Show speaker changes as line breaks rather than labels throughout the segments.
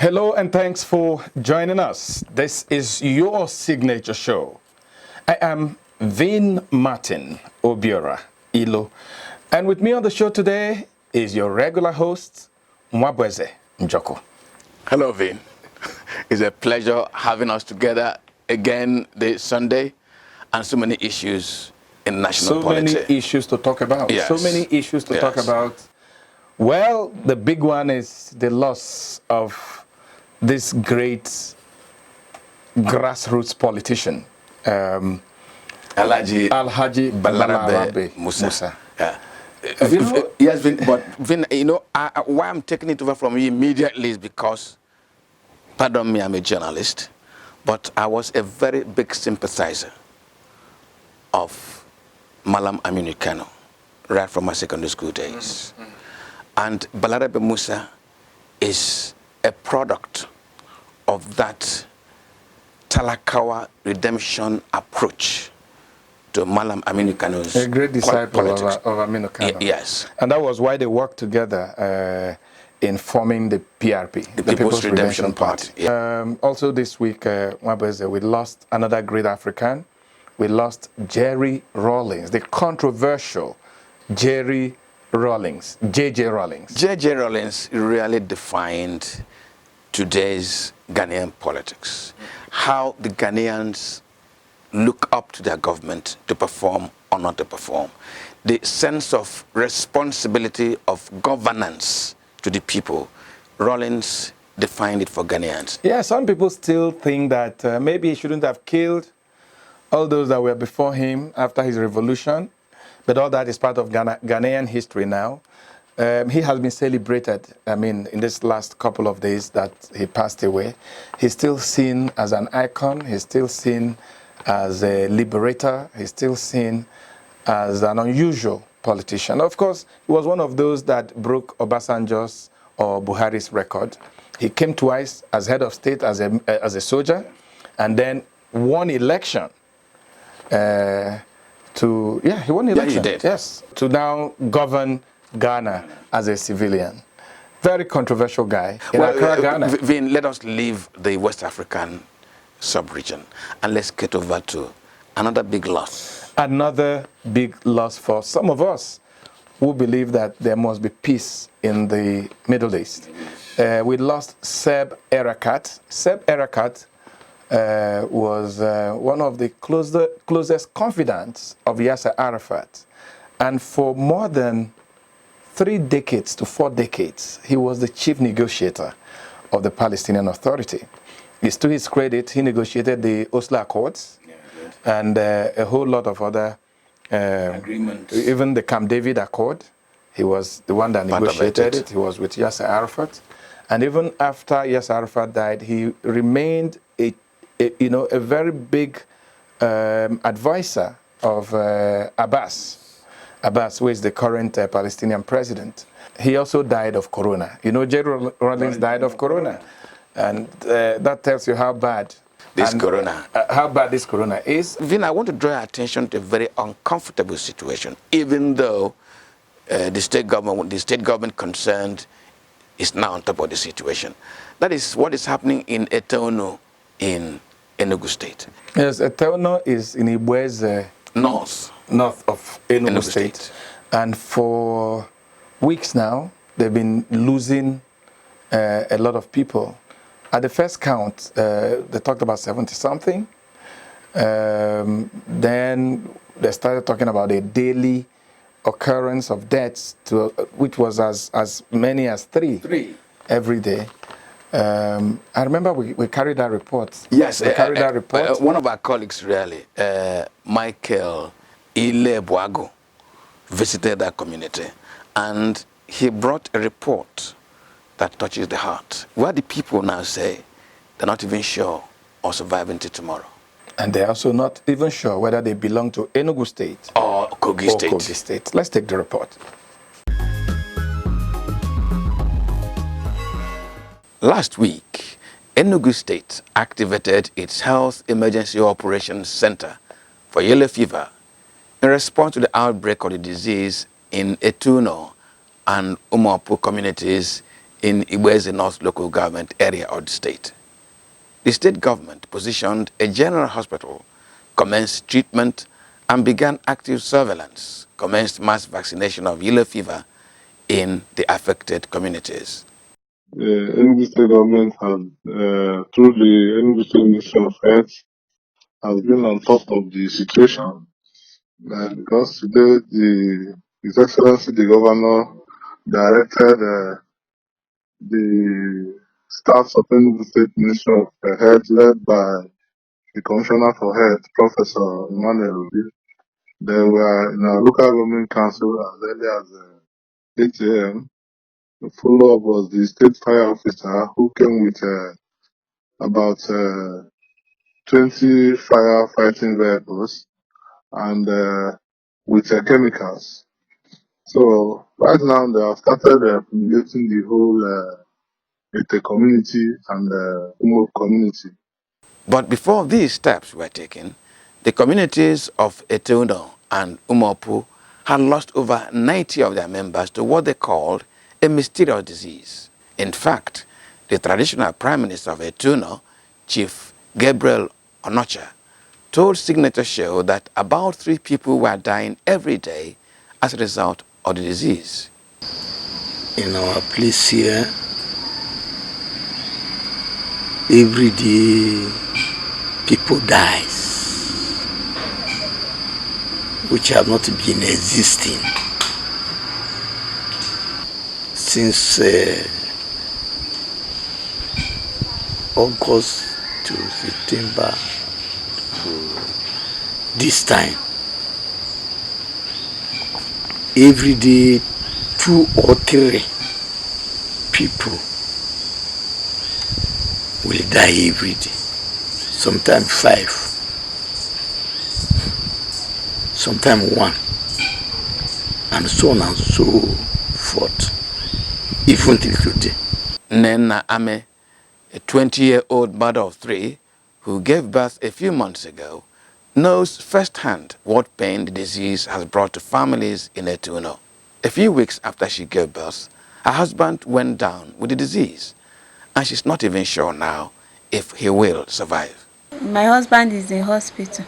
Hello and thanks for joining us. This is your signature show. I am Vin Martin Obiora Ilo, and with me on the show today is your regular host, Mwabweze Njoko.
Hello, Vin. It's a pleasure having us together again this Sunday, and so many issues in national politics.
So many issues to talk about.
Yes.
So many issues to talk about. Well, the big one is the loss of this great grassroots politician,
Alhaji
Balarabe Musa.
Yeah. Yes, Vin, but Vin, why I'm taking it over from you immediately is because, pardon me, I'm a journalist, but I was a very big sympathizer of Malam Aminu Kano right from my secondary school days. And Balarabe Musa is a product of that Talakawa redemption approach to Malam Aminu Kano's
a great disciple of Aminu Kano.
Yes.
And that was why they worked together in forming the PRP,
the People's Redemption Party.
Yeah. Also this week, we lost another great African. We lost Jerry Rawlings, the controversial Jerry Rawlings, J.J. Rawlings.
J.J. Rawlings really defined today's Ghanaian politics. How the Ghanaians look up to their government to perform or not to perform. The sense of responsibility of governance to the people. Rawlings defined it for Ghanaians.
Yeah, some people still think that maybe he shouldn't have killed all those that were before him after his revolution. But all that is part of Ghanaian history now. He has been celebrated, in this last couple of days that he passed away. He's still seen as an icon. He's still seen as a liberator. He's still seen as an unusual politician. Of course, he was one of those that broke Obasanjo's or Buhari's record. He came twice as head of state, as a soldier, and then won election. He won the election.
Yeah, he did.
Yes, to now govern Ghana as a civilian. Very controversial guy in Accra, Ghana.
Vin, let us leave the West African sub-region and let's get over to another big loss.
Another big loss for some of us who believe that there must be peace in the Middle East. We lost Seb Erekat. Seb Erekat was one of the closest confidants of Yasser Arafat. And for more than 3 decades to 4 decades, he was the chief negotiator of the Palestinian Authority. It's to his credit, he negotiated the Oslo Accords and a whole lot of other
agreements.
Even the Camp David Accord, he was the one that negotiated it. He was with Yasser Arafat. And even after Yasser Arafat died, he remained a very big advisor of Abbas, who is the current Palestinian president. He also died of corona. Jerry Rawlings died of corona. And that tells you how bad
this corona
is.
Vin, I want to draw your attention to a very uncomfortable situation, even though the state government concerned is now on top of the situation. That is what is happening in Etono in Enugu State.
Yes, Etono is in Igboeze, north of Enugu State. And for weeks now, they've been losing a lot of people. At the first count, they talked about 70-something. Then they started talking about a daily occurrence of deaths, which was as many as 3 every day. I remember we carried that report.
Yes,
we carried that report.
One of our colleagues, really, Michael Ile-Boago, visited that community, and he brought a report that touches the heart, where the people now say they're not even sure of surviving till tomorrow.
And they're also not even sure whether they belong to Enugu State
or Kogi
State. Let's take the report.
Last week, Enugu State activated its Health Emergency Operations Center for yellow fever in response to the outbreak of the disease in Etuno and Umapu communities in Iweze North local government area of the state. The state government positioned a general hospital, commenced treatment, and began active surveillance, commenced mass vaccination of yellow fever in the affected communities.
The Enugu state government has, through the Enugu state Ministry of Health, has been on top of the situation. Because today His Excellency the Governor directed the staff of Enugu State Ministry of Health, led by the Commissioner for Health, Professor Emmanuel Obi. They were in our local government council as early as 8 a.m. The follow-up was the state fire officer who came with about 20 firefighting vehicles and with chemicals. So right now they have started fumigating the whole Ete community and Umo community.
But before these steps were taken, the communities of Eteuno and Umopu had lost over 90 of their members to what they called a mysterious disease. In fact, the traditional prime minister of Eteuno, Chief Gabriel Onocha, told Signature Show that about 3 people were dying every day as a result of the disease.
In our place here, every day people dies, which have not been existing since August to September to this time. Every day 2 or 3 people will die every day. Sometimes 5, sometimes 1, and so on and so forth, even till today.
Nena Ame, a 20-year-old mother of 3 who gave birth a few months ago, knows firsthand what pain the disease has brought to families in Etuno. A few weeks after she gave birth, her husband went down with the disease, and she's not even sure now if he will survive.
My husband is in hospital.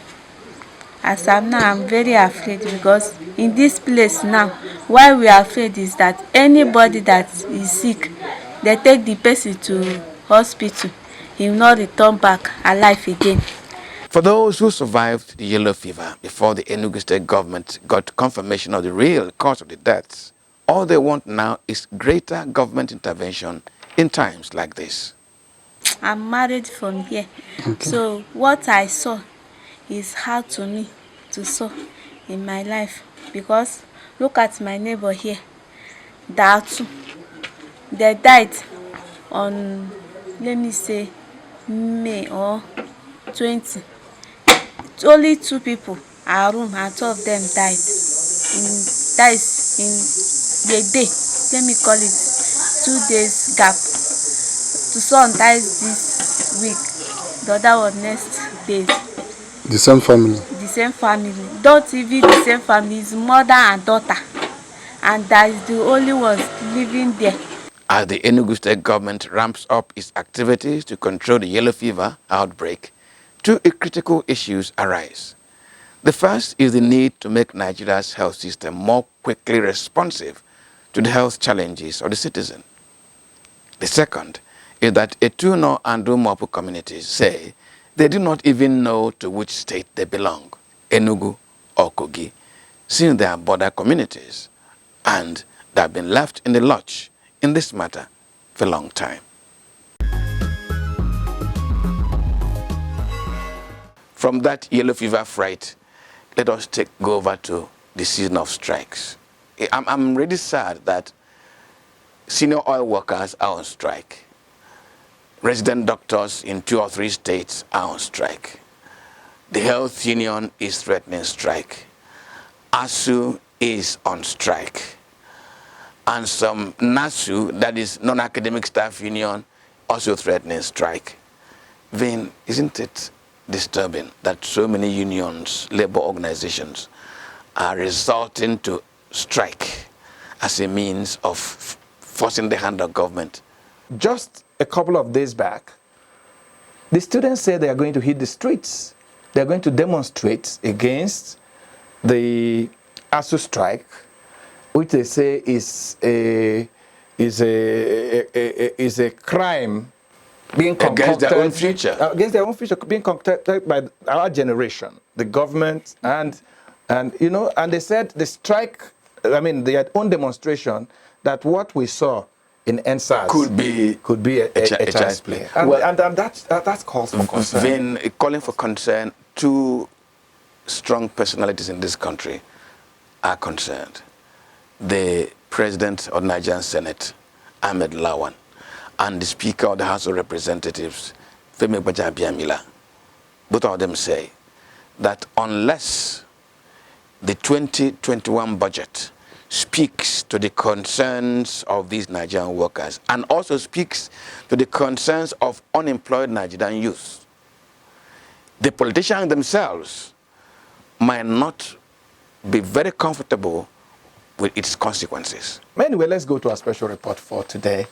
As I'm now, I'm very afraid because in this place now, why we are afraid is that anybody that is sick, they take the person to hospital, he will not return back alive again.
For those who survived the yellow fever before the Enugu state government got confirmation of the real cause of the deaths, all they want now is greater government intervention in times like this.
I'm married from here. Okay. So what I saw is hard to me to saw in my life because look at my neighbor here. Datu. They died on, let me say, May or 20. Only 2 people are room and 2 of them died. That is in the day. Let me call it 2 days gap. The son dies this week. The other one next day.
The same family?
The same family. Don't even the same family. It's mother and daughter. And that is the only ones living there.
As the Enugu state government ramps up its activities to control the yellow fever outbreak, 2 critical issues arise. The first is the need to make Nigeria's health system more quickly responsive to the health challenges of the citizen. The second is that Etuno and Umopu communities say they do not even know to which state they belong, Enugu or Kogi, since they are border communities, and they have been left in the lurch in this matter for a long time. From that yellow fever fright, let us go over to the season of strikes. I'm really sad that senior oil workers are on strike. Resident doctors in 2 or 3 states are on strike. The health union is threatening strike. ASU is on strike. And some NASU, that is non-academic staff union, also threatening strike. Then isn't it disturbing that so many unions, labor organizations, are resorting to strike as a means of forcing the hand of government
just a couple of days back, the students say they are going to hit the streets. They are going to demonstrate against the ASU strike, which they say is a crime being concocted
Against their own future.
Against their own future, being concocted by our generation, the government, and they said the strike, I mean, their own demonstration, that what we saw in NSAS could be a child's play. And that's calls for concern.
Then calling for concern, two strong personalities in this country are concerned. The President of the Nigerian Senate, Ahmed Lawan, and the Speaker of the House of Representatives, Femi Gbajabiamila. Both of them say that unless the 2021 budget speaks to the concerns of these Nigerian workers and also speaks to the concerns of unemployed Nigerian youth, the politicians themselves might not be very comfortable with its consequences.
Anyway, let's go to our special report for today.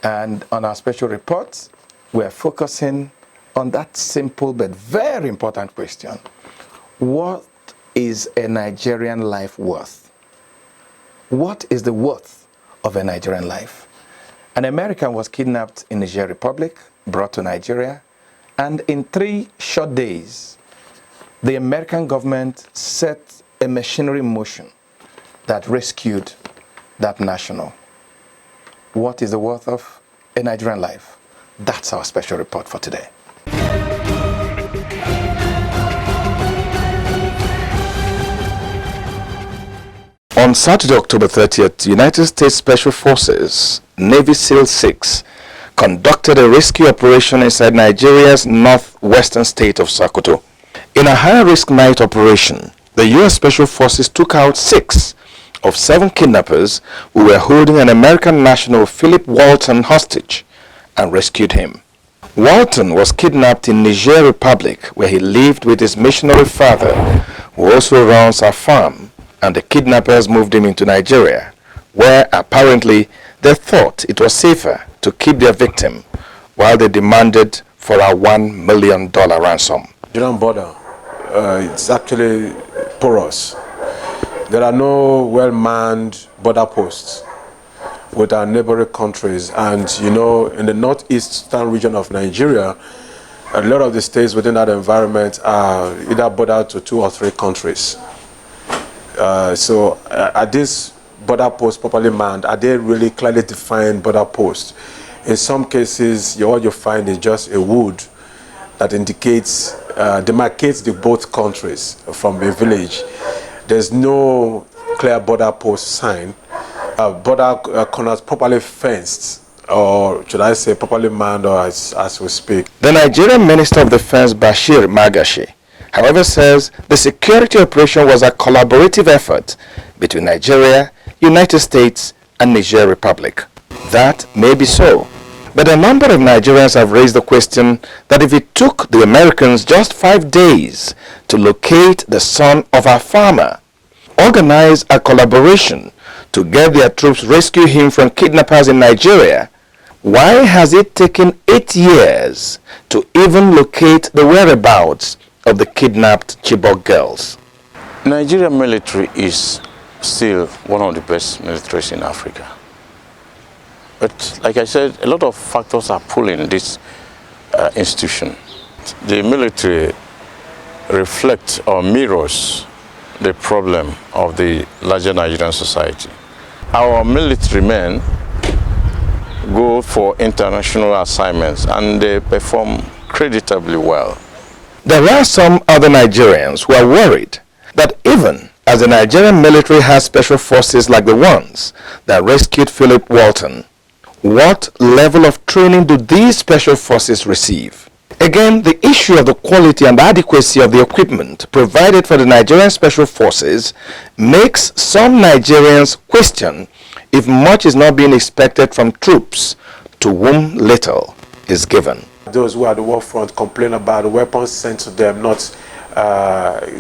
And on our special report, we're focusing on that simple but very important question. What is a Nigerian life worth? What is the worth of a Nigerian life? An American was kidnapped in Niger Republic, brought to Nigeria, and in 3 short days, the American government set a machinery in motion that rescued that national. What is the worth of a Nigerian life? That's our special report for today. On Saturday, October 30th, United States Special Forces, Navy SEAL 6, conducted a rescue operation inside Nigeria's northwestern state of Sokoto. In a high-risk night operation, the U.S. Special Forces took out 6 of 7 kidnappers who were holding an American national, Philip Walton, hostage and rescued him. Walton was kidnapped in Niger Republic, where he lived with his missionary father, who also runs a farm, and the kidnappers moved him into Nigeria, where apparently they thought it was safer to keep their victim while they demanded for a $1 million ransom.
Nigerian border, it's actually porous. There are no well-manned border posts with our neighboring countries. And, you know, in the northeastern region of Nigeria, a lot of the states within that environment are either bordered to 2 or 3 countries. So are these border posts properly manned? Are they really clearly defined border posts? In some cases, what you find is just a wood that indicates, demarcates the both countries from a village. There's no clear border post sign. Border corners properly fenced, or should I say properly manned, or as we speak.
The Nigerian Minister of Defense, Bashir Magashi, however, says the security operation was a collaborative effort between Nigeria, United States, and Niger Republic. That may be so, but a number of Nigerians have raised the question that if it took the Americans just 5 days to locate the son of a farmer, organize a collaboration to get their troops rescue him from kidnappers in Nigeria, why has it taken 8 years to even locate the whereabouts of the kidnapped Chibok girls?
Nigerian military is still one of the best militaries in Africa. But like I said, a lot of factors are pulling this institution. The military reflects or mirrors the problem of the larger Nigerian society. Our military men go for international assignments and they perform creditably well.
There are some other Nigerians who are worried that even as the Nigerian military has special forces like the ones that rescued Philip Walton, what level of training do these special forces receive? Again, the issue of the quality and adequacy of the equipment provided for the Nigerian Special Forces makes some Nigerians question if much is not being expected from troops to whom little is given.
Those who are at the war front complain about the weapons sent to them not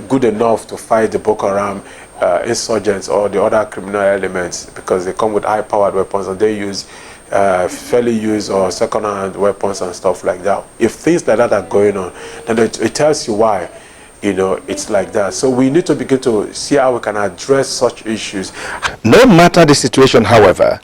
good enough to fight the Boko Haram insurgents or the other criminal elements, because they come with high-powered weapons and they use fairly used or second-hand weapons and stuff like that. If things like that are going on, then it tells you why, you know, it's like that. So we need to begin to see how we can address such issues.
No matter the situation, however,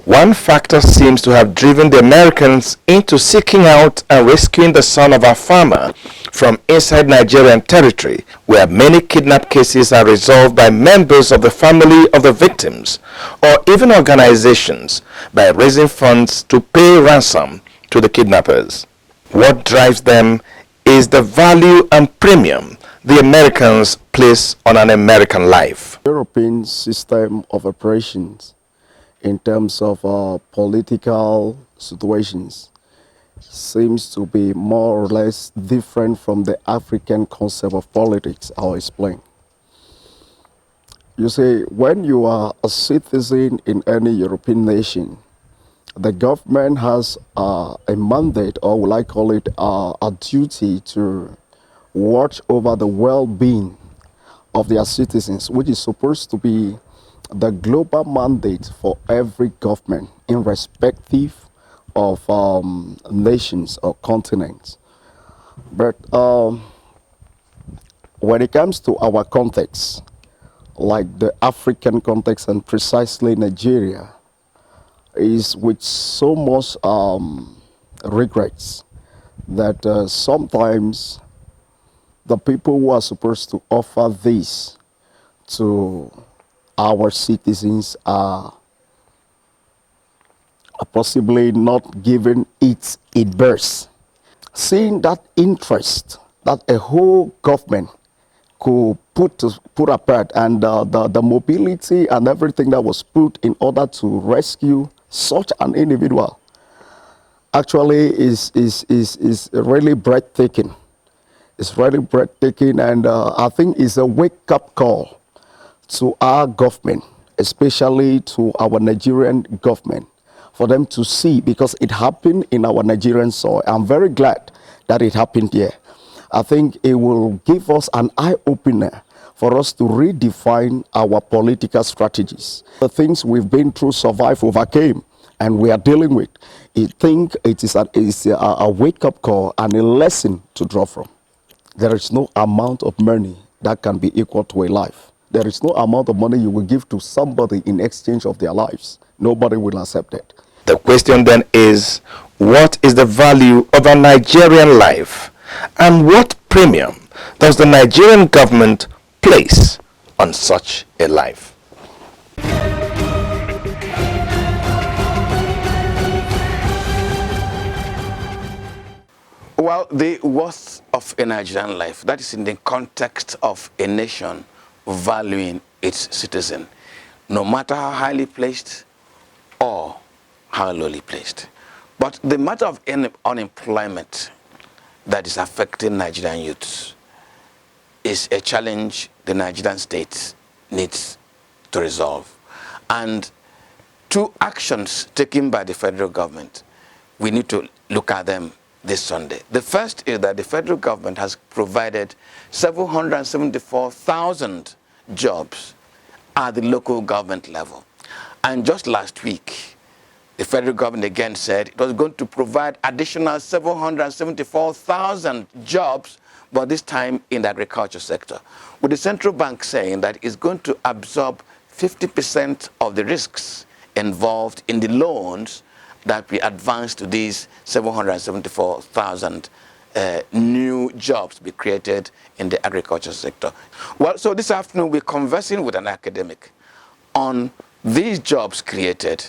one factor seems to have driven the Americans into seeking out and rescuing the son of a farmer from inside Nigerian territory, where many kidnap cases are resolved by members of the family of the victims, or even organizations, by raising funds to pay ransom to the kidnappers. What drives them is the value and premium the Americans place on an American life.
European system of operations in terms of political situations seems to be more or less different from the African concept of politics. I'll explain. You see, when you are a citizen in any European nation, the government has a mandate, or will I call it a duty, to watch over the well-being of their citizens, which is supposed to be the global mandate for every government, irrespective of nations or continents. But when it comes to our context, like the African context and precisely Nigeria, is with so much regrets that sometimes the people who are supposed to offer this to our citizens are possibly not given it birth. Seeing that interest that a whole government could put apart, and the mobility and everything that was put in order to rescue such an individual actually is really breathtaking. It's really breathtaking, and I think it's a wake-up call to our government, especially to our Nigerian government, for them to see, because it happened in our Nigerian soil. I'm very glad that it happened here. I think it will give us an eye-opener for us to redefine our political strategies. The things we've been through, survived, overcame, and we are dealing with, I think it is a wake-up call and a lesson to draw from. There is no amount of money that can be equal to a life. There is no amount of money you will give to somebody in exchange of their lives. Nobody will accept it.
The question then is, what is the value of a Nigerian life? And what premium does the Nigerian government place on such a life?
Well, the worth of a Nigerian life, that is in the context of a nation valuing its citizen, no matter how highly placed or how lowly placed. But the matter of unemployment that is affecting Nigerian youths is a challenge the Nigerian state needs to resolve. And two actions taken by the federal government, we need to look at them this Sunday. The first is that the federal government has provided 774,000 jobs at the local government level. And just last week, the federal government again said it was going to provide additional 774,000 jobs, but this time in the agriculture sector, with the central bank saying that it's going to absorb 50% of the risks involved in the loans that we advance to these 774,000 new jobs to be created in the agriculture sector. Well, so this afternoon we're conversing with an academic on these jobs created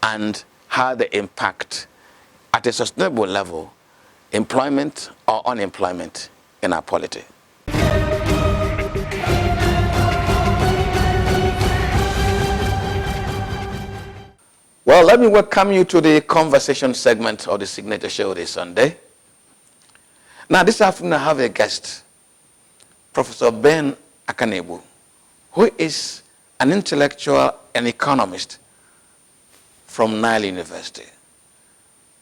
and how they impact at a sustainable level employment or unemployment in our polity. Well, let me welcome you to the conversation segment of the Signature Show this Sunday. Now, this afternoon I have a guest, Professor Ben Akanebu, who is an intellectual and economist from Nile University.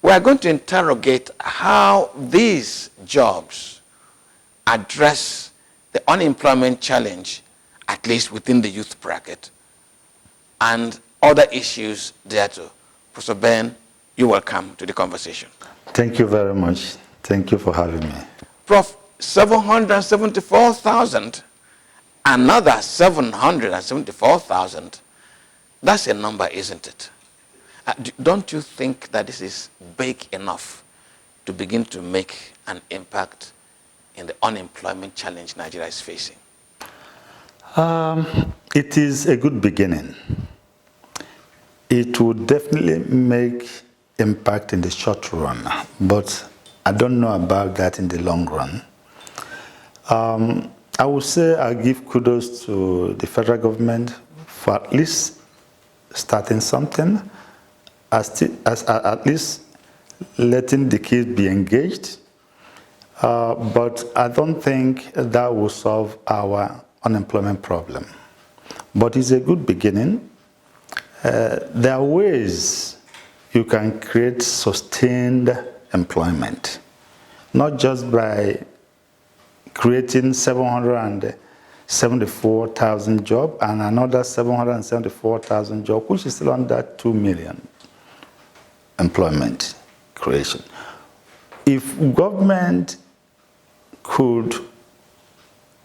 We are going to interrogate how these jobs address the unemployment challenge, at least within the youth bracket, and other issues there too. Professor Ben, you're welcome to the conversation.
Thank you very much. Thank you for having me.
Prof, 774,000, another 774,000, that's a number, isn't it? Don't you think that this is big enough to begin to make an impact in the unemployment challenge Nigeria is facing?
It is a good beginning. It will definitely make impact in the short run, but I don't know about that in the long run. I would say I give kudos to the federal government for at least starting something, at least letting the kids be engaged. But I don't think that will solve our unemployment problem. But it's a good beginning. There are ways you can create sustained employment, not just by creating 774,000 jobs and another 774,000 jobs, which is still under 2 million employment creation. If government could,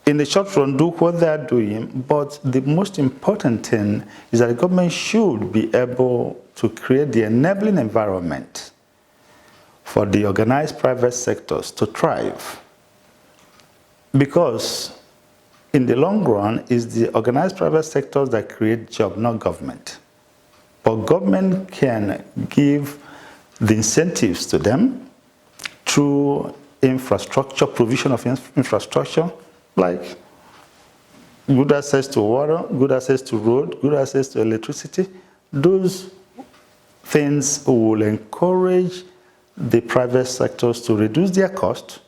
in the short run, do what they are doing, but the most important thing is that the government should be able to create the enabling environment for the organized private sectors to thrive. Because in the long run, it's the organized private sectors that create jobs, not government. But government can give the incentives to them through infrastructure, provision of infrastructure, like good access to water, good access to road, good access to electricity. Those things will encourage the private sectors to reduce their cost.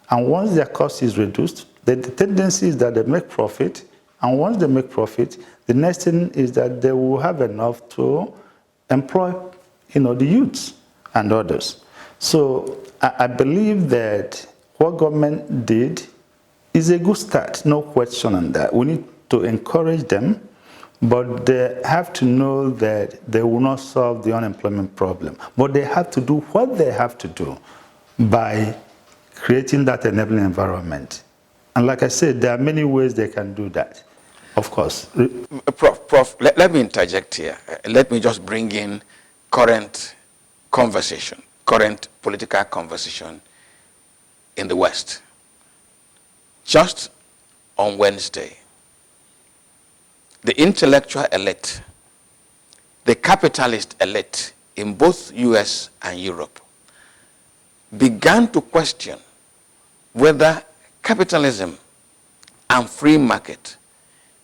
And once their cost is reduced, the tendency is that they make profit. And once they make profit, the next thing is that they will have enough to employ, the youths and others. So I believe that what government did is a good start, no question on that. We need to encourage them, but they have to know that they will not solve the unemployment problem. But they have to do what they have to do by creating that enabling environment. And like I said, there are many ways they can do that, of course.
Prof, let me interject here. Let me just bring in current conversation, current political conversation in the West. Just on Wednesday, the intellectual elite, the capitalist elite in both US and Europe began to question whether capitalism and free market,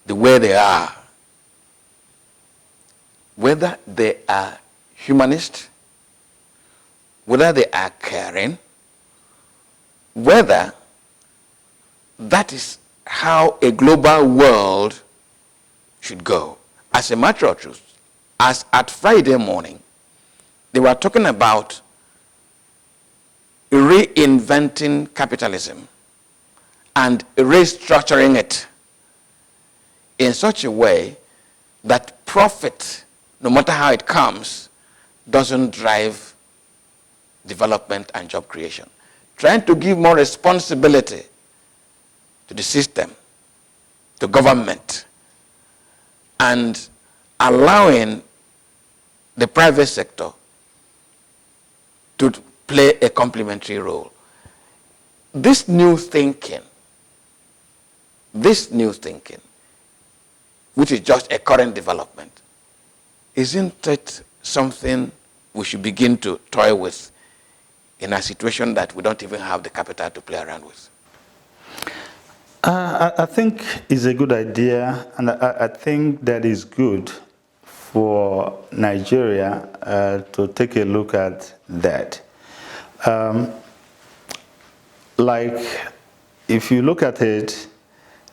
the way they are, whether they are humanist, whether they are caring, whether that is how a global world should go. As a matter of truth, as at Friday morning, they were talking about reinventing capitalism and restructuring it in such a way that profit, no matter how it comes, doesn't drive development and job creation. Trying to give more responsibility to the system, to government, and allowing the private sector to play a complementary role. This new thinking, which is just a current development, isn't it something we should begin to toy with in a situation that we don't even have the capital to play around with?
I think it's a good idea, and I think that is good for Nigeria to take a look at that. Like, if you look at it,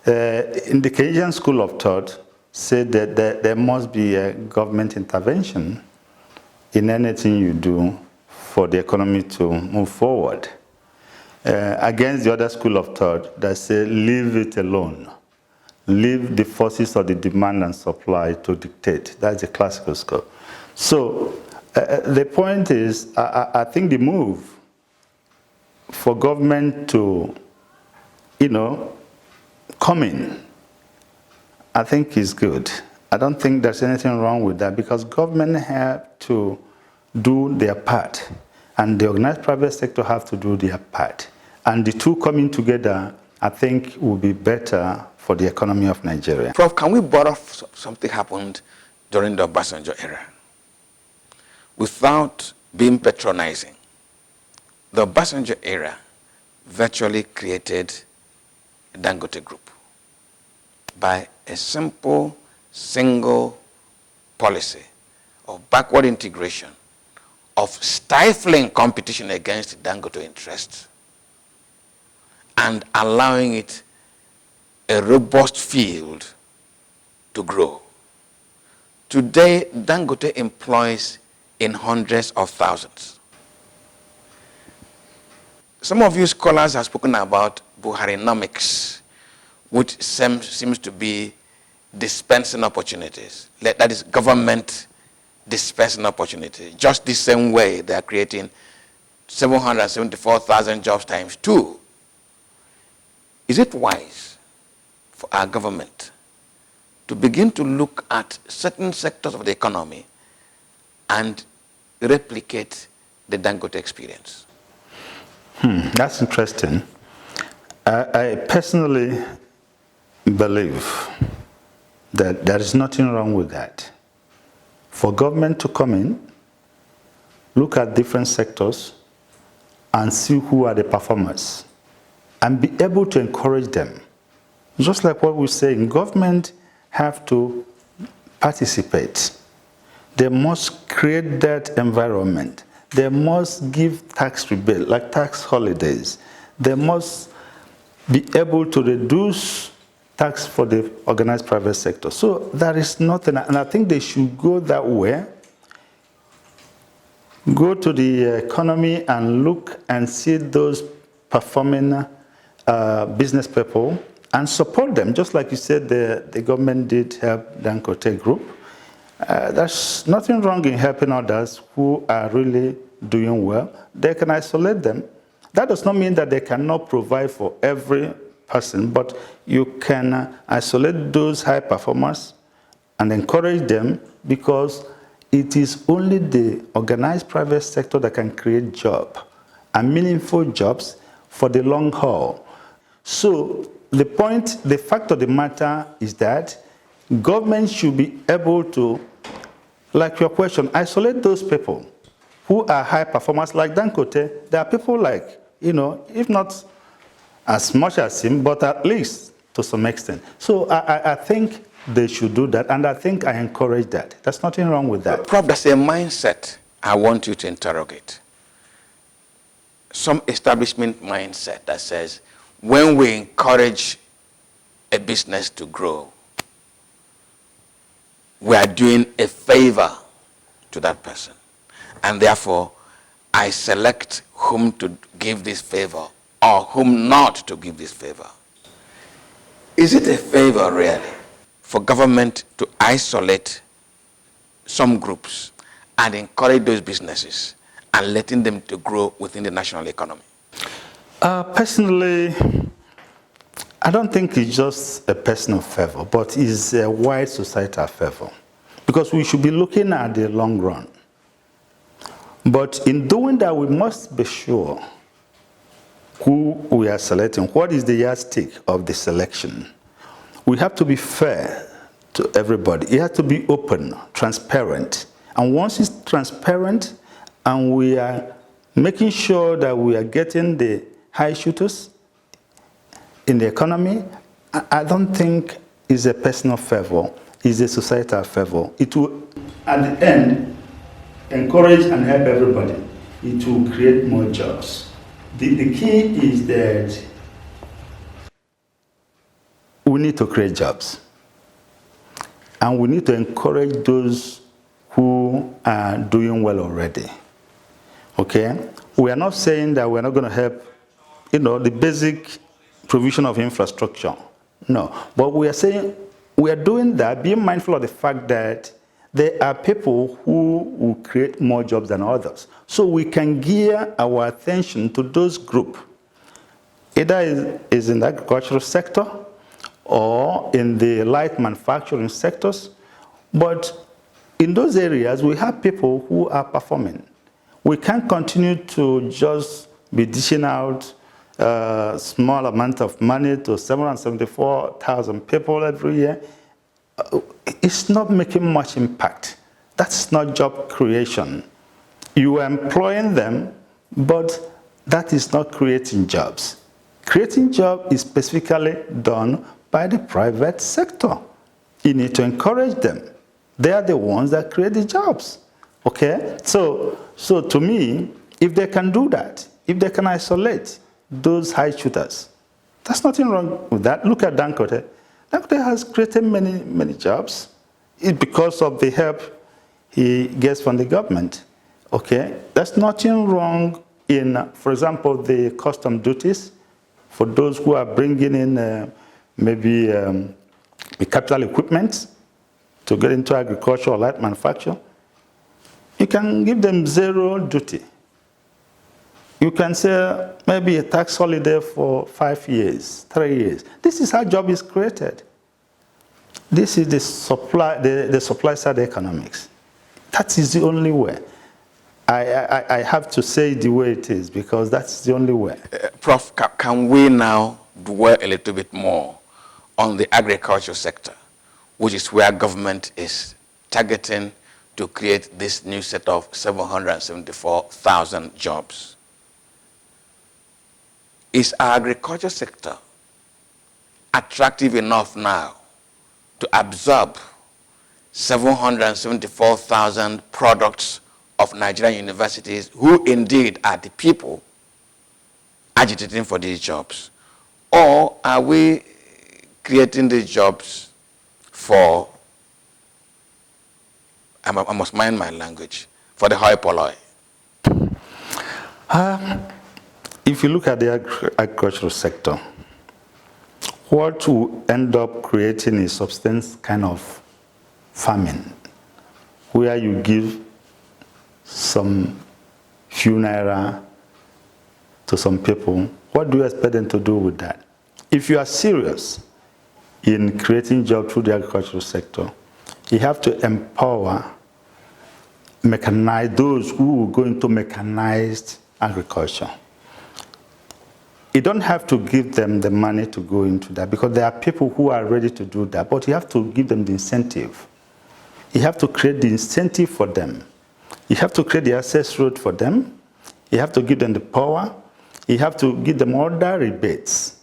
in the Canadian School of Thought, said that there must be a government intervention in anything you do for the economy to move forward. Against the other school of thought that say, leave it alone. Leave the forces of the demand and supply to dictate. That's the classical school. So The point is, I think the move for government to, come in, I think is good. I don't think there's anything wrong with that because government have to do their part and the organized private sector have to do their part. And the two coming together, I think, will be better for the economy of Nigeria.
Prof, can we borrow something happened during the Obasanjo era? Without being patronizing, the Obasanjo era virtually created a Dangote group by a simple, single policy of backward integration, of stifling competition against Dangote interests, and allowing it a robust field to grow. Today, Dangote employs in hundreds of thousands. Some of you scholars have spoken about Buhari'Nomics, which seems to be dispensing opportunities. That is government dispensing opportunities. Just the same way they are creating 774,000 jobs times 2. Is it wise for our government to begin to look at certain sectors of the economy and replicate the Dangote experience?
That's interesting. I personally believe that there is nothing wrong with that. For government to come in, look at different sectors and see who are the performers and be able to encourage them. Just like what we're saying, government have to participate. They must create that environment. They must give tax rebate, like tax holidays. They must be able to reduce tax for the organized private sector. So there is nothing, and I think they should go that way. Go to the economy and look and see those performing business people and support them, just like you said the government did help Dangote Group. There's nothing wrong in helping others who are really doing well. They can isolate them. That does not mean that they cannot provide for every person, but you can isolate those high performers and encourage them, because it is only the organized private sector that can create jobs and meaningful jobs for the long haul. So the fact of the matter is that government should be able to, like your question, isolate those people who are high performers like Dangote. There are people like, if not as much as him, but at least to some extent. So I think they should do that, and I think I encourage that. There's nothing wrong with that.
Prof, that's a mindset I want you to interrogate. Some establishment mindset that says, when we encourage a business to grow, we are doing a favor to that person. And therefore, I select whom to give this favor or whom not to give this favor. Is it a favor, really, for government to isolate some groups and encourage those businesses and letting them to grow within the national economy?
Personally, I don't think it's just a personal favor, but it's a wide societal favor, because we should be looking at the long run. But in doing that, we must be sure who we are selecting. What is the yardstick of the selection? We have to be fair to everybody. It has to be open, transparent. And once it's transparent and we are making sure that we are getting the high shooters in the economy, I don't think it's a personal favor, it's a societal favor. It will, at the end, encourage and help everybody. It will create more jobs. The key is that we need to create jobs. And we need to encourage those who are doing well already. Okay? We are not saying that we're not going to help, the basic provision of infrastructure. No. But we are saying we are doing that, being mindful of the fact that there are people who will create more jobs than others. So we can gear our attention to those groups. Either is in the agricultural sector or in the light manufacturing sectors. But in those areas, we have people who are performing. We can't continue to just be dishing out a small amount of money to 774,000 people every year. It's not making much impact. That's not job creation. You are employing them, but that is not creating jobs. Creating jobs is specifically done by the private sector. You need to encourage them. They are the ones that create the jobs. Okay? So to me, if they can do that, if they can isolate those high shooters, there's nothing wrong with that. Look at Dangote. Dangote has created many jobs. It's because of the help he gets from the government. Okay? There's nothing wrong in, for example, the custom duties for those who are bringing in maybe the capital equipment to get into agriculture or light manufacture. You can give them zero duty. You can say maybe a tax holiday for 5 years, 3 years. This is how job is created. This is the supply side economics. That is the only way. I have to say the way it is because that's the only way.
Prof, can we now dwell a little bit more on the agriculture sector, which is where government is targeting to create this new set of 774,000 jobs? Is our agriculture sector attractive enough now to absorb 774,000 products of Nigerian universities who indeed are the people agitating for these jobs? Or are we creating these jobs for, I must mind my language, for the hoi polloi?
If you look at the agricultural sector, what will end up creating is substance kind of farming, where you give some few naira to some people. What do you expect them to do with that? If you are serious in creating jobs through the agricultural sector, you have to empower, mechanize those who will go into mechanized agriculture. You don't have to give them the money to go into that because there are people who are ready to do that, but you have to give them the incentive. You have to create the incentive for them. You have to create the access road for them. You have to give them the power. You have to give them other rebates.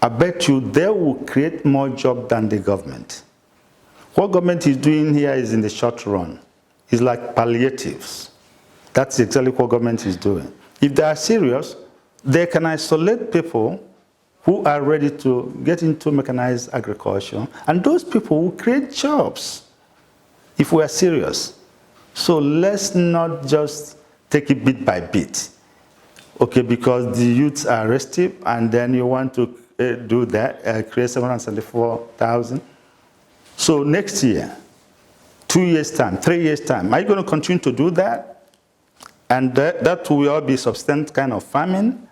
I bet you they will create more jobs than the government. What government is doing here is in the short run. It's like palliatives. That's exactly what government is doing. If they are serious, they can isolate people who are ready to get into mechanized agriculture, and those people will create jobs if we are serious. So let's not just take it bit by bit. Okay, because the youths are restive, and then you want to do that, create 774,000. So next year, 2 years' time, 3 years' time, are you going to continue to do that? And that will all be substance kind of farming.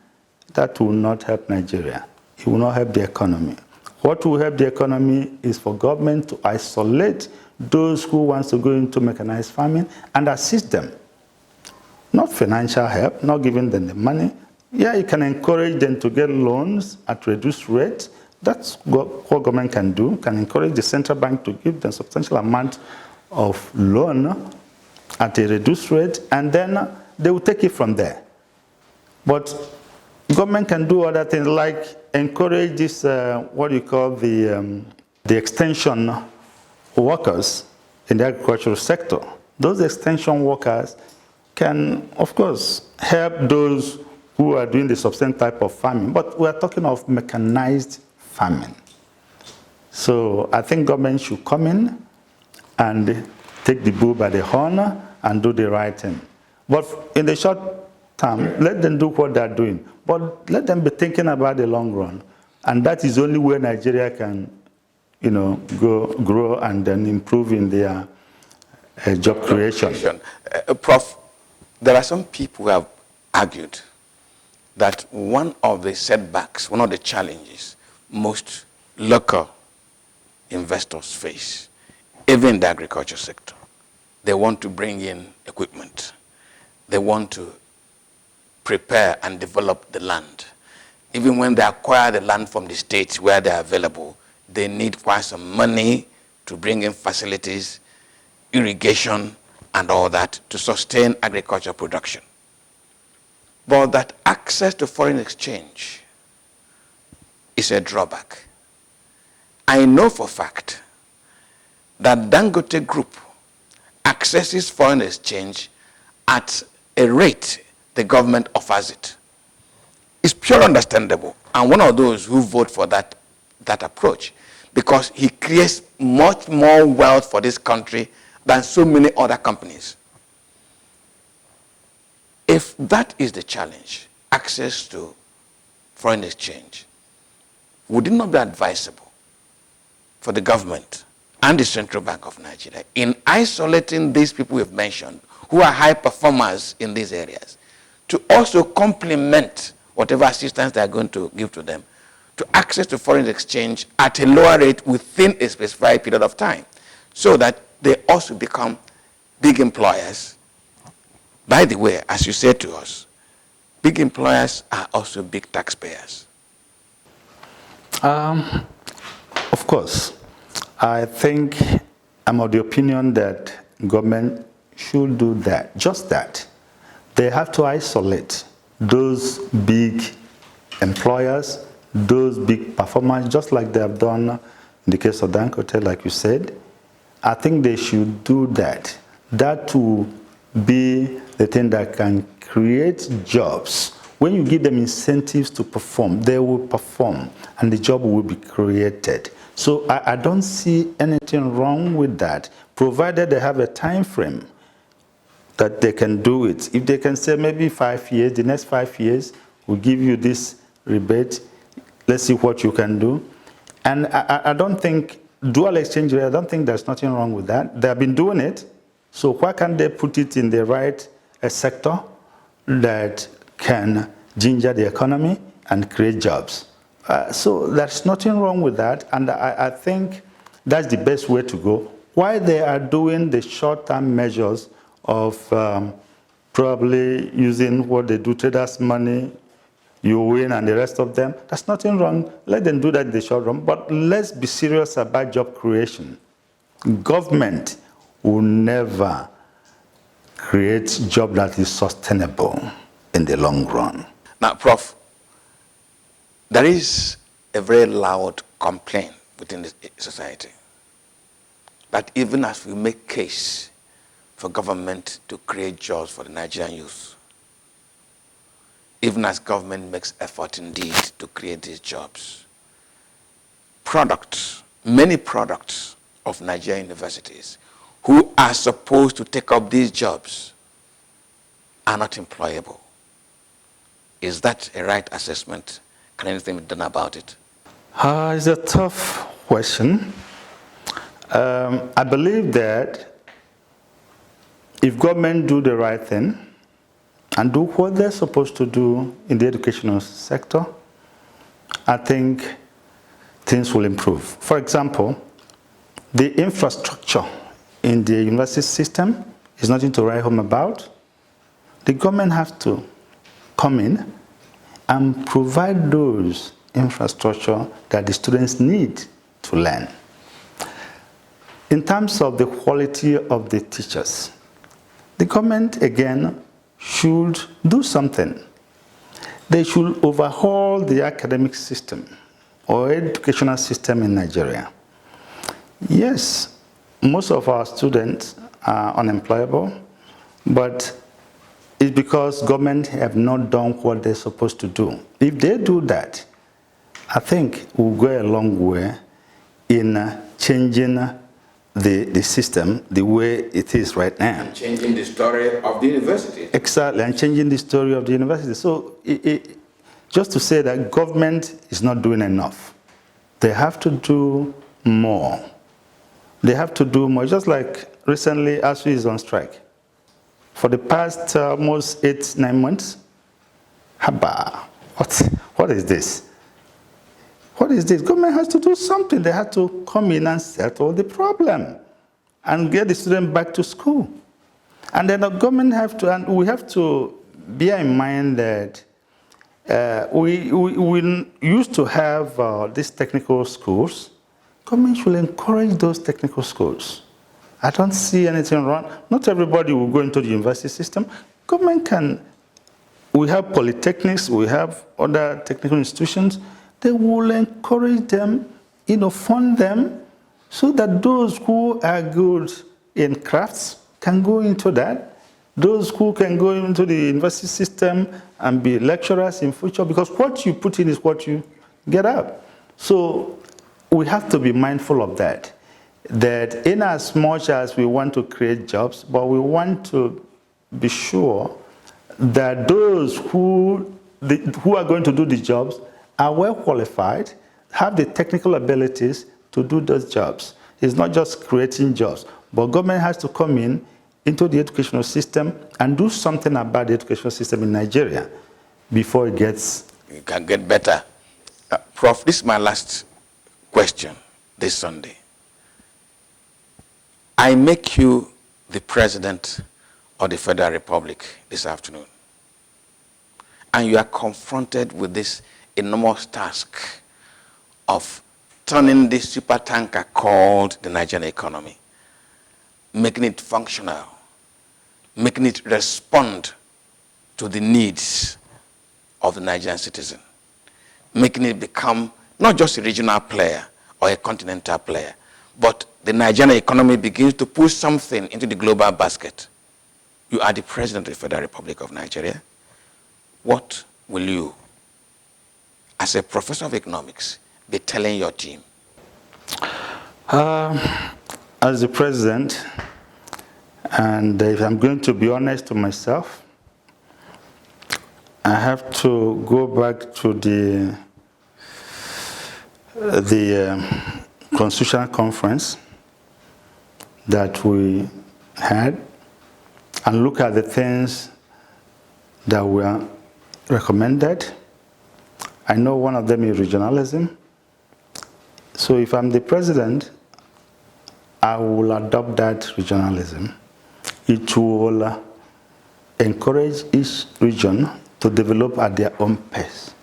That will not help Nigeria. It will not help the economy. What will help the economy is for government to isolate those who want to go into mechanized farming and assist them. Not financial help, not giving them the money. Yeah, you can encourage them to get loans at reduced rates. That's what government can do, can encourage the central bank to give them substantial amount of loan at a reduced rate, and then they will take it from there. But government can do other things like encourage this, what you call the extension workers in the agricultural sector. Those extension workers can, of course, help those who are doing the subsistence type of farming, but we are talking of mechanized farming. So I think government should come in and take the bull by the horn and do the right thing. But in the short term, let them do what they're doing. But let them be thinking about the long run. And that is the only way Nigeria can grow and then improve in their job creation.
Prof, there are some people who have argued that one of the setbacks, one of the challenges most local investors face, even in the agriculture sector, they want to bring in equipment. They want to prepare and develop the land. Even when they acquire the land from the states where they are available, they need quite some money to bring in facilities, irrigation, and all that to sustain agriculture production. But that access to foreign exchange is a drawback. I know for a fact that Dangote Group accesses foreign exchange at a rate the government offers it. It's pure understandable. I'm one of those who vote for that approach because he creates much more wealth for this country than so many other companies. If that is the challenge, access to foreign exchange, would it not be advisable for the government and the Central Bank of Nigeria in isolating these people we've mentioned who are high performers in these areas to also complement whatever assistance they are going to give to them to access to foreign exchange at a lower rate within a specified period of time so that they also become big employers? By the way, as you said to us, big employers are also big taxpayers.
Of course, I think I'm of the opinion that government should do that, just that. They have to isolate those big employers, those big performers, just like they have done in the case of Dangote, like you said. I think they should do that. That will be the thing that can create jobs. When you give them incentives to perform, they will perform and the job will be created. So I don't see anything wrong with that, provided they have a time frame that they can do it. If they can say maybe 5 years, the next 5 years, we'll give you this rebate, let's see what you can do. And I don't think, dual exchange rate, I don't think there's nothing wrong with that. They have been doing it, so why can't they put it in the right sector that can ginger the economy and create jobs? So there's nothing wrong with that, and I think that's the best way to go. Why they are doing the short-term measures of probably using what they do, traders' money, you win and the rest of them, there's nothing wrong. Let them do that in the short run, but let's be serious about job creation. Government will never create a job that is sustainable in the long run.
Now, Prof, there is a very loud complaint within the society that even as we make case for government to create jobs for the Nigerian youth, even as government makes effort indeed to create these jobs, many products of Nigerian universities who are supposed to take up these jobs are not employable. Is that a right assessment? Can anything be done about it?
It's a tough question. I believe that if government do the right thing and do what they're supposed to do in the educational sector, I think things will improve. For example, the infrastructure in the university system is nothing to write home about. The government has to come in and provide those infrastructure that the students need to learn. In terms of the quality of the teachers, the government, again, should do something. They should overhaul the academic system or educational system in Nigeria. Yes, most of our students are unemployable, but it's because government have not done what they're supposed to do. If they do that, I think we'll go a long way in changing the system the way it is right now.
And changing the story of the university.
Exactly, and changing the story of the university. So just to say that government is not doing enough. They have to do more. They have to do more. Just like recently, ASU is on strike. For the past almost 8-9 months, haba, what is this? What is this? Government has to do something. They have to come in and settle the problem and get the student back to school. And then the government have to, and we have to bear in mind that we used to have these technical schools. Government should encourage those technical schools. I don't see anything wrong. Not everybody will go into the university system. Government can, we have polytechnics, we have other technical institutions. They will encourage them, fund them, so that those who are good in crafts can go into that. Those who can go into the university system and be lecturers in future, because what you put in is what you get out. So we have to be mindful of that. That in as much as we want to create jobs, but we want to be sure that those who are going to do the jobs are well qualified, have the technical abilities to do those jobs. It's not just creating jobs, but government has to come into the educational system and do something about the educational system in Nigeria before it can
get better. Prof, this is my last question this Sunday. I make you the President of the Federal Republic this afternoon, and you are confronted with this enormous task of turning this super tanker called the Nigerian economy, making it functional, making it respond to the needs of the Nigerian citizen, making it become not just a regional player or a continental player, but the Nigerian economy begins to push something into the global basket. You are the President of the Federal Republic of Nigeria. What will you, as a professor of economics, be telling your team?
As the President, and if I'm going to be honest to myself, I have to go back to the Constitutional Conference that we had and look at the things that were recommended. I know one of them is regionalism. So if I'm the President, I will adopt that regionalism. It will encourage each region to develop at their own pace.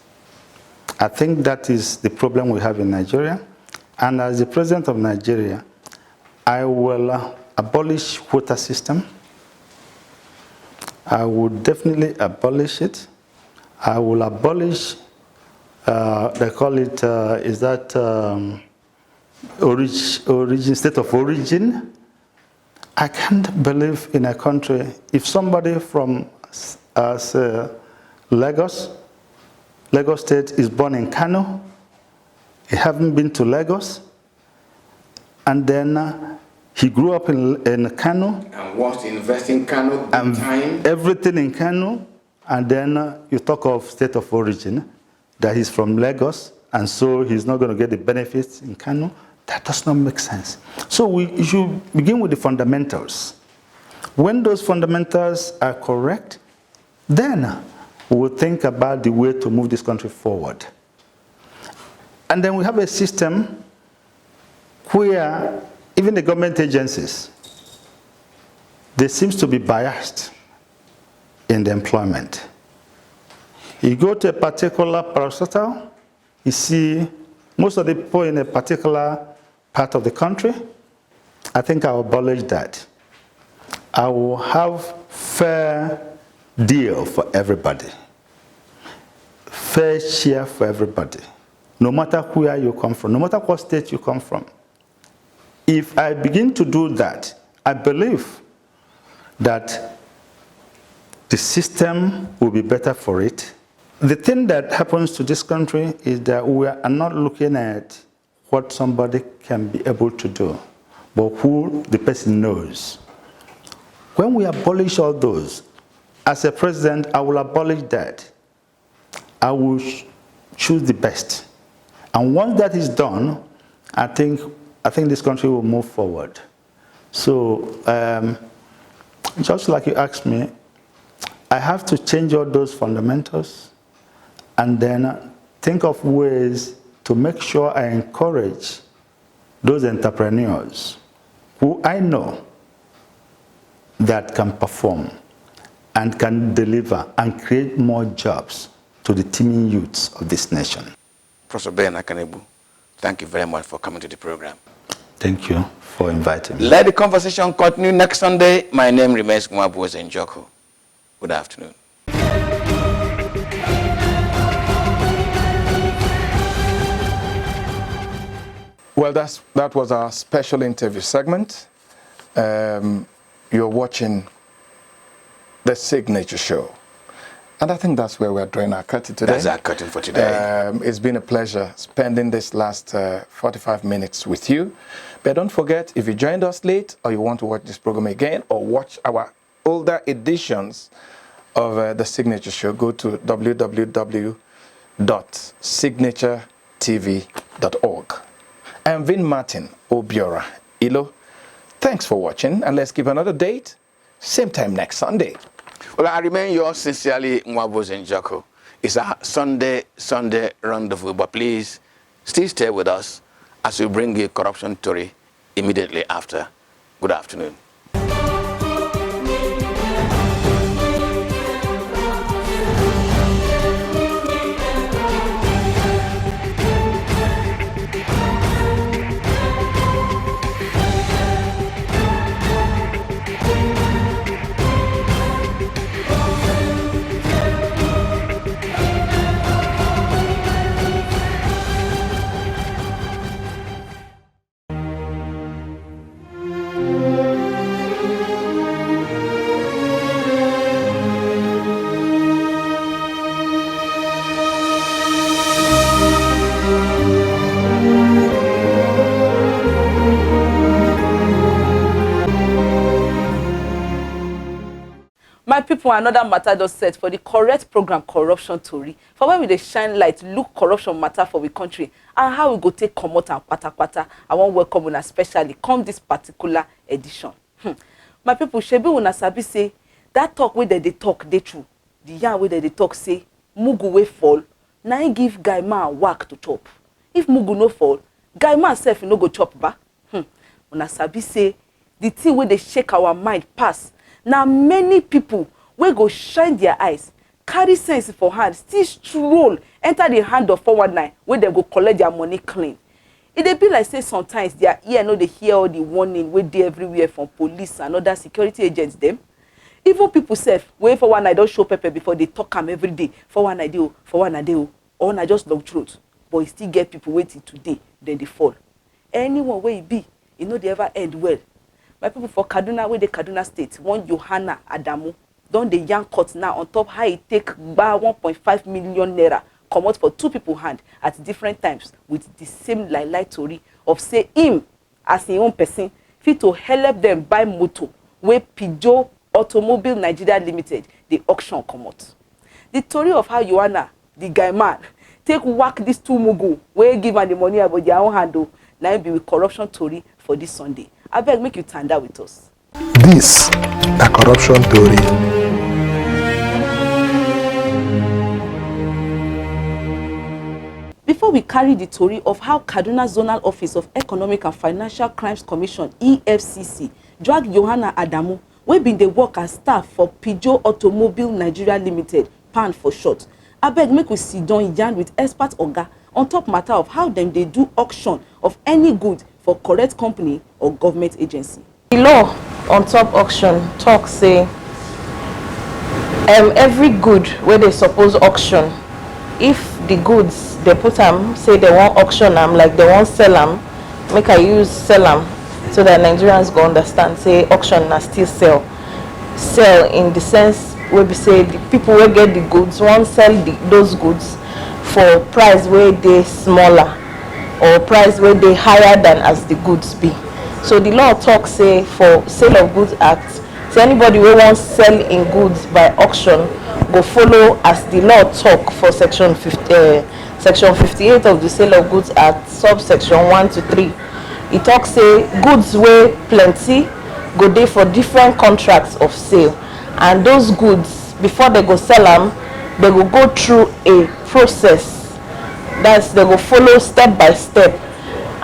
I think that is the problem we have in Nigeria. And as the President of Nigeria, I will abolish quota system. I will definitely abolish it. I will abolish, they call it, state of origin. I can't believe in a country, if somebody from Lagos State is born in Kano, he hasn't been to Lagos, and then he grew up in Kano.
And wants to invest in Kano
and
time.
Everything in Kano, and then you talk of state of origin, that he's from Lagos, and so he's not going to get the benefits in Kano. That does not make sense. So we should begin with the fundamentals. When those fundamentals are correct, then we will think about the way to move this country forward. And then we have a system where even the government agencies, they seem to be biased in the employment. You go to a particular parastatal, you see most of the people in a particular part of the country. I think I will abolish that. I will have fair deal for everybody. Fair share for everybody. No matter where you come from, no matter what state you come from. If I begin to do that, I believe that the system will be better for it. The thing that happens to this country is that we are not looking at what somebody can be able to do, but who the person knows. When we abolish all those, as a president, I will abolish that. I will choose the best. And once that is done, I think I think this country will move forward. So, just like you asked me, I have to change all those fundamentals and then think of ways to make sure I encourage those entrepreneurs who I know that can perform and can deliver and create more jobs to the teeming youths of this nation.
Professor Ben Akanebu, thank you very much for coming to the program.
Thank you for inviting me.
Let the conversation continue next Sunday. My name remains Buhari'S Njoko. Good afternoon.
Well, that was our special interview segment. You're watching The Signature Show. And I think that's where we're drawing our curtain today.
That's our curtain for today.
It's been a pleasure spending this last 45 minutes with you. But don't forget, if you joined us late or you want to watch this program again or watch our older editions of The Signature Show, go to www.signaturetv.org. I'm Vin Martin Obiora Ilo. Thanks for watching, and let's keep another date, same time next Sunday.
Well, I remain yours sincerely, Buhari'S Njoko. It's a Sunday rendezvous, but please still stay with us as we bring you corruption story immediately after. Good afternoon.
My people, another matter just set for the correct program corruption story. For when we dey shine light, look corruption matter for the country and how we go take comot and pata. I want welcome una especially come this particular edition. My people, shebi una sabi say that talk wey dey talk dey true. The yarn wey dey talk say mugu wey fall, na im give guy man work to chop. If mugu no fall, guy man sef no go chop ba. Una sabi say the thing wey dey shake our mind pass. Now many people wey go shine their eyes, carry sense for hand, still stroll enter the hand of 419 wey dem go collect their money clean. E dey be like say sometimes their ear no dey hear all the warning wey dey everywhere from police and other security agents dem. Even people sef wey 419 don show pepper before they talk am every day. 419 dey o, 419 dey o, or na just long throat. But e still get people waiting today, then they fall. Anyone wey e be, e no dey ever end well. My people for Kaduna, wey dey Kaduna State, one Johanna Adamu, don dey yarn court now on top how e take gba 1.5 million naira comot for two people hand at different times with the same lie tori of say him as him own person fit to help them buy motor wey Pijo Automobile Nigeria Limited dey auction comot. The tori of how Johanna, the guy man, take whack these two mugu wey give am the money about their own handle, na im be with corruption tori for this Sunday. Abeg, make you tanda with us.
This na corruption story.
Before we carry the story of how Kaduna Zonal Office of Economic and Financial Crimes Commission (EFCC) drag Johanna Adamu, wey been dey work as staff for Pijo Automobile Nigeria Limited (PAN for short, abeg make we sit down yarn with expert oga on top matter of how dem dey do auction of any good for correct company or government agency.
The law on top auction talk say every good where they suppose auction, if the goods they put them say they want auction them, like they want sell them, make I use sell them so that Nigerians go understand say auction na still sell in the sense where we say the people will get the goods want sell those goods for price where they smaller or price where they higher than as the goods be. So the law talks say for Sale of Goods Act, so anybody who wants sell in goods by auction go follow as the law talk for section 58 of the Sale of Goods Act, subsection 1 to 3. e talk say goods wey plenty go dey for different contracts of sale, and those goods before they go sell am, they go go through a process. That's they go follow step by step,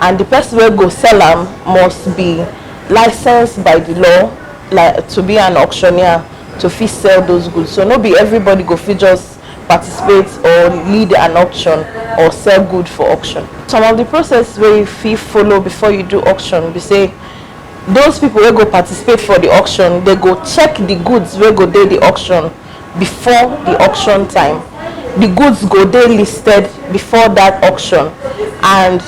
and the person wey go sell am must be licensed by the law, like to be an auctioneer, to fit sell those goods. So no be everybody go fit just participate or lead an auction or sell good for auction. Some of the process wey you fit follow before you do auction be say those people wey go participate for the auction, they go check the goods wey go dey the auction before the auction time. The goods go dey listed before that auction, and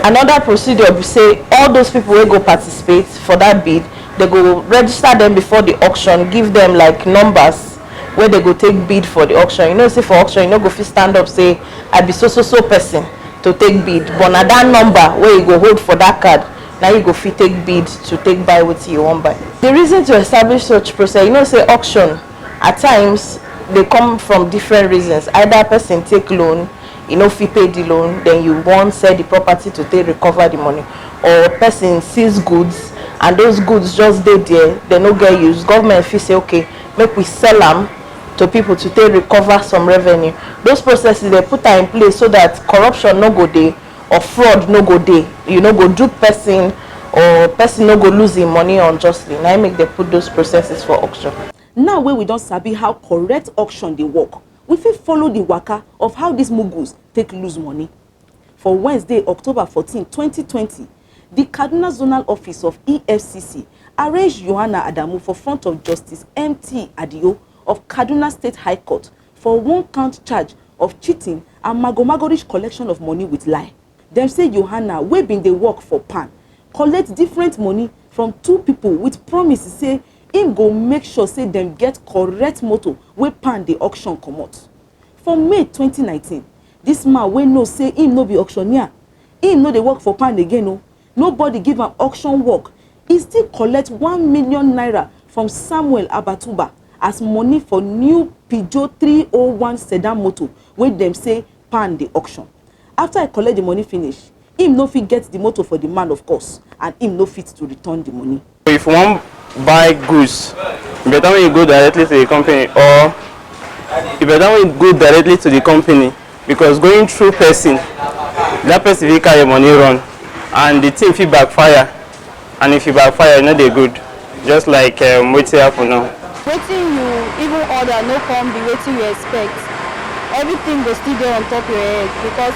another procedure be say all those people wey go participate for that bid, they go register them before the auction, give them like numbers where they go take bid for the auction. You know, say for auction you no go fit stand up say I be so person to take bid, but na that number where you go hold for that card, now you go fit take bid to take buy wetin you wan buy. The reason to establish such process, you know, say auction at times they come from different reasons. Either person take loan, you no fit pay the loan, then you wan sell the property to take recover the money, or person seize goods and those goods just dey there, they no get use. Government fit say okay, make we sell am to people to take recover some revenue. Those processes they put am in place so that corruption no go dey or fraud no go dey. You no go dupe person, or person no go lose im money unjustly. Na im make dem put those processes for auction.
Now wey we don sabi how correct auction dey work, we fit follow the waka of how these moguls take lose money. For Wednesday, October 14, 2020, the Kaduna Zonal Office of EFCC arraigned Yohana Adamu for front of Justice M.T. Adio of Kaduna State High Court for one count charge of cheating and magomagorish collection of money with lie. Dem say Yohana, wey bin dey work for PAN, collect different money from two people with promise say im go make sure say dem get correct motor wey PAN dey auction comot. For May 2019, this man wey know say im no be auctioneer, im no dey work for PAN again o, nobody give am auction work, e still collect 1 million naira from Samuel Abatuba as money for new Peugeot 301 sedan motor wey dem say PAN dey auction. After I collect the money finish, im no fit get the motor for the man, of course, and im no fit to return the money.
If you wan buy goods, you better when you go directly to the company, or you better when you go directly to the company, because going through person, that person will carry money run, and the thing fit backfire, and if you backfire, you know they good. Just like wetin happen now.
Wetin you even order no come be wetin you expect. Everything go still dey on top your head, because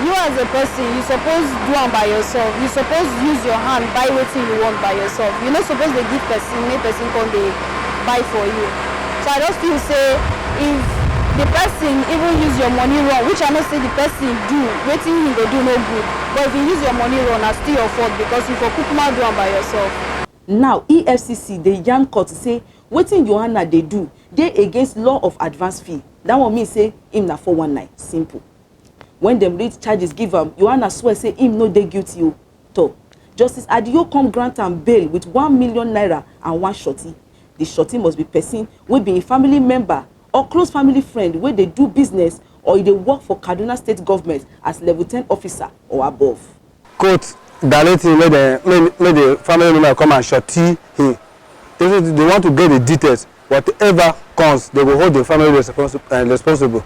you as a person, you suppose do am by yourself. You suppose use your hand buy wetin you want by yourself. You no suppose dey give person, make person come dey buy for you. So I just feel say if the person even use your money wrong, which I know say the person do, wetin he go do no good. But if you use your money wrong, na still your fault, because you for kukuma do am by yourself.
Now EFCC dey yarn court say wetin Yohana dey do dey against law of advance fee. That one mean say im na 419, simple. When dem read charges give am, Yohana swear say im no dey guilty o. So Justice Adio come grant am bail with 1 million naira and one shorty. The shorty must be person wey be a family member or close family friend wey dey do business, or e dey work for Kaduna State government as level 10 officer or above.
Court direct him, make the family member come and shorty him. They want to get the details. Whatever comes, they will hold the family responsible.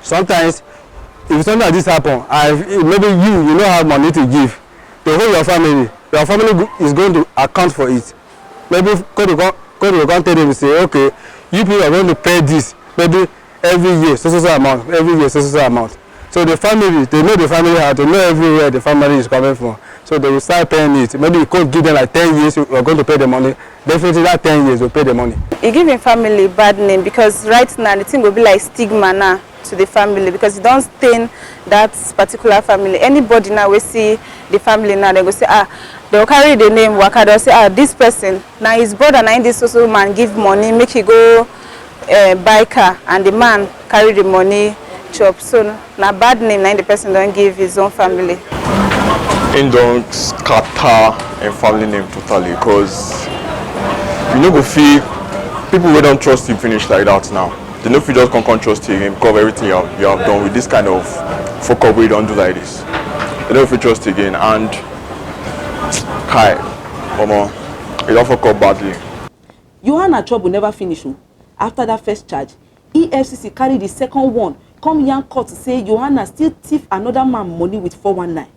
Sometimes, if something like this happen, maybe you don't have money to give, they hold your family is going to account for it. Maybe court will come tell them, say, okay, you people are going to pay this, maybe every year, so amount, every year, so amount. So the family, they know the family how to know everywhere the family is coming from. So they will start paying it. Maybe you could give them like 10 years, you are going to pay the money. Definitely that 10 years will pay the money.
You give your family bad name, because right now the thing will be like stigma now to the family, because you don't stain that particular family. Anybody now will see the family now, they will say, they will carry the name Waka, they'll say, this person, now his brother, now this social man give money, make he go buy car, and the man carry the money chop. So now bad name, now the person don't give his own family.
It don't scatter a family name totally, because you know go feel people who don't trust you finish like that now. They know if you just can't trust you again because of everything you have done with this kind of fuck up we don't do like this. They know if you trust again, and Kai, Omo, it don't fuck up badly.
Johanna trouble never finish. After that first charge, EFCC carried the second one. Come young court to say Johanna still thief another man money with 419.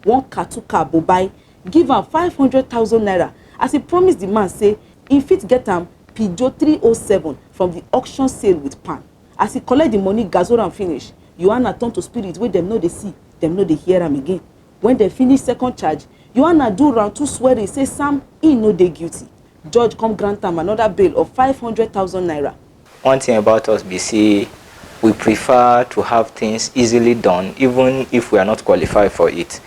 One Katuka Bobai give am 500,000 naira as he promised the man say he fit get am Peugeot 307 from the auction sale with pan. As he collect the money gazoro and finish, Johanna turn to spirit wey dem no dey see, dem no dey hear am again. When they finish second charge, Johanna do round 2 swearing say Sam he no dey guilty. Judge come grant am another bail of 500,000 naira.
One thing about us be say we prefer to have things easily done even if we are not qualified for it.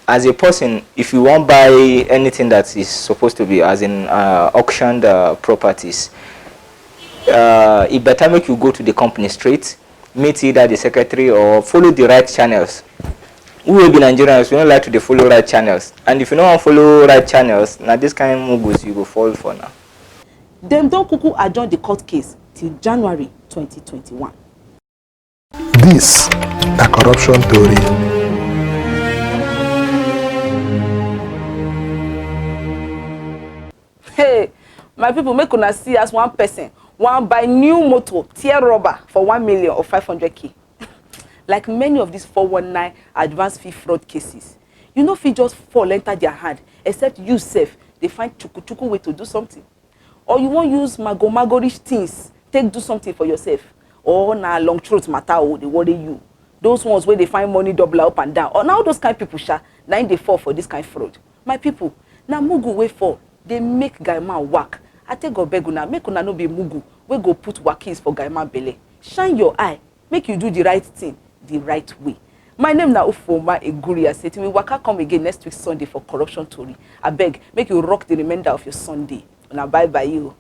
As a person, if you want buy anything that is supposed to be as in auctioned properties, it better make you go to the company straight, meet either the secretary or follow the right channels. We will be Nigerians, we don't like to follow right channels. And if you don't follow right channels, now this kind of mugus you go fall for now.
Dem don kuku adjourn the court case till January 2021.
This na corruption tori.
Hey, my people, make una see as one person want buy new motor tear rubber for 1 million or 500k. Like many of these 419 advanced fee fraud cases, you know, fit just fall enter their hand except you sef they find chuku way to do something, or you won't use mago-rich things take do something for yourself, or na long throat matter or they worry you. Those ones where they find money double up and down, or now those kind of people sha, now they fall for this kind of fraud. My people, now mugu way fall, they make guy man work. I take go beg una, make una no be mugu, we go put wakis for guy man belle. Shine your eye, make you do the right thing the right way. My name na Ufoma Eguria. Say we waka come again next week Sunday for corruption tori. I beg, make you rock the remainder of your Sunday. Una bye bye you.